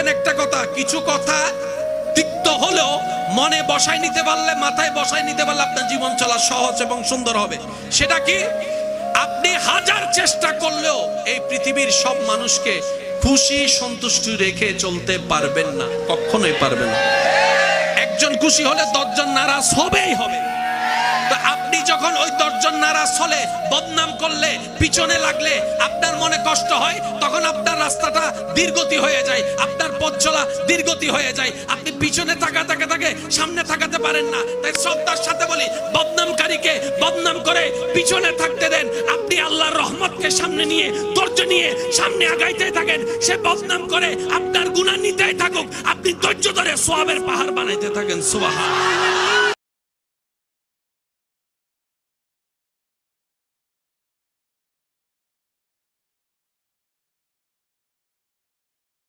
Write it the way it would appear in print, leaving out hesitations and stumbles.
দেখেন একটা কথা, কিছু কথা তিক্ত হলেও মনে বসায় নিতে পারলে, মাথায় বসায় নিতে পারলে আপনার জীবন চলা সহজ এবং সুন্দর হবে। সেটা কি? আপনি হাজার চেষ্টা করলেও এই পৃথিবীর সব মানুষকে খুশি সন্তুষ্টি রেখে চলতে পারবেন না, কখনোই পারবেন না। একজন খুশি হলে 10 জন নারাজ হবেই হবে। তো আপনি যখন ওই 10 জন নারাজ হলে, বদনাম করলে, পিছনে লাগলে আপনার মনে কষ্ট হয়, তখন আপনার রাস্তাটা দীর্ঘতি হয়ে যায়, আপনার পথ চলা দীর্ঘতি হয়ে যায়। আপনি পিছনে তাকাতে সামনে তাকাতে পারেন না। তাই শ্রদ্ধার সাথে বলি, বদনামকারীকে বদনাম করে পিছনে থাকতে দেন। আপনি আল্লাহর রহমতকে সামনে নিয়ে, ধৈর্য নিয়ে সামনে আগাইতে থাকেন। সে বদনাম করে আপনার গুনাহ নিতেই থাকুক, আপনি ধৈর্য ধরে সওয়াবের পাহাড় বানাইতে থাকেন। সুবহানাল্লাহ।